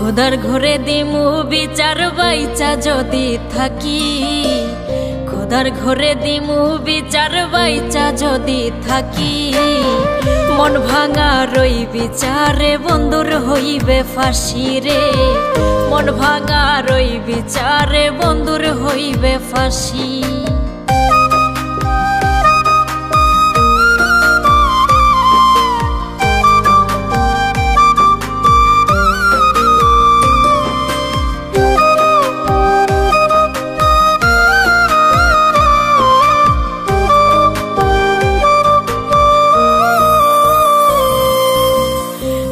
খোদার ঘরে দিমু বিচার বাইচা যদি থাকি, খোদার ঘরে দিমু বিচার বাইচা যদি থাকি। মন ভাঙা রই বিচারে বন্ধুর হইবে ফাঁসি রে, মন ভাঙা রই বিচারে বন্ধুর হইবে ফাঁসি।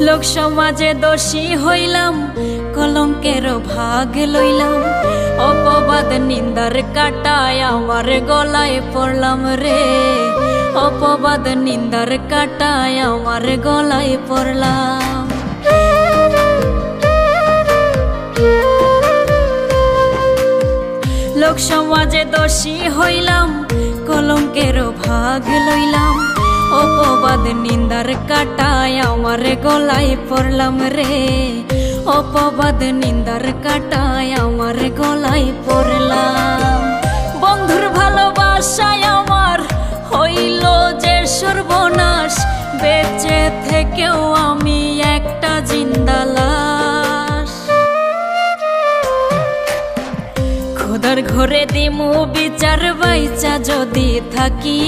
লোক সমাজে দোষী হইলাম, কলঙ্কের ভাগ লইলাম। অপবাদ নিন্দার কাটায় আমার গলায় পড়লাম রে, অপবাদ নিন্দার কাটায় আমার গলায় পড়লাম। লোক সমাজে দোষী হইলাম, কলঙ্কের ভাগ লইলাম। অপবাদ নিন্দার কাটায় আমার গলায় পড়লাম রে, অপবাদ নিন্দার কাটায় আমার গলায় পড়লাম। বন্ধুর ভালোবাসায় আমার হইল যে সর্বনাশ, বেঁচে থেকেও আমি একটা জিন্দা লাশ। খোদার ঘরে দিমু বিচার বাইচা যদি থাকি,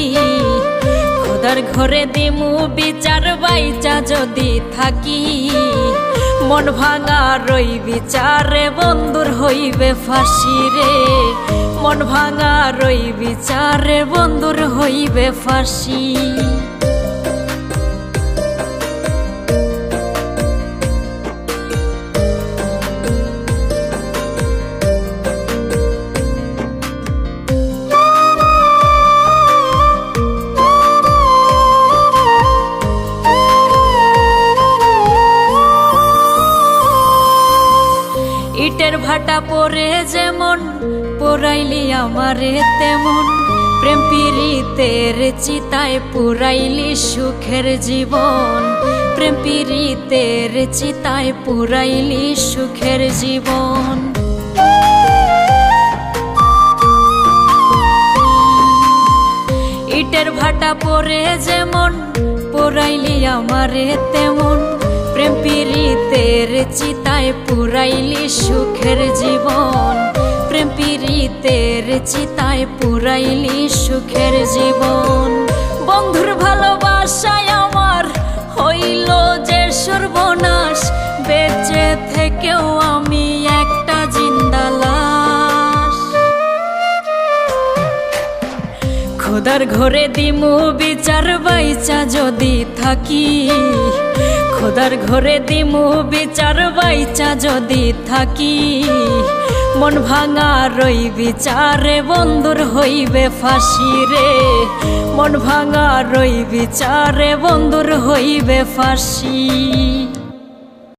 খোদার ঘরে দিমু বিচার বাইচা যদি থাকি। মন ভাঙা রই বিচারে বন্ধুর হইবে ফাঁসি রে, মন ভাঙা রই বিচারে বন্ধুর হইবে ফাঁসি। ইটের ভাটা পরে যেমন পোড়াইলি আমারে তেমন, প্রেম পীড়িতের চিতায় পুরাইলি সুখের জীবন, প্রেম পীড়িতের চিতায় পুরাইলি সুখের জীবন। ইটের ভাটা পরে যেমন পোড়াইলি আমারে তেমন, প্রেম পীড়িতের চিতায় পুরাইলি সুখের জীবন, প্রেম পীড়িতের চিতায় পুরাইলি সুখের জীবন। বন্ধুর ভালোবাসায় আমার হইল যে সর্বনাশ, বেঁচে থেকেও আমি একটা জিন্দা লাশ। খোদার ঘরে দিমু বিচার বাইচা যদি থাকি, খোদার ঘরে দিমু বিচার বাইচা যদি থাকি। মন ভাঙা রই বিচারে বন্ধুর হইবে ফাঁসি রে, মন ভাঙা রই বিচারে বন্ধুর হইবে ফাঁসি।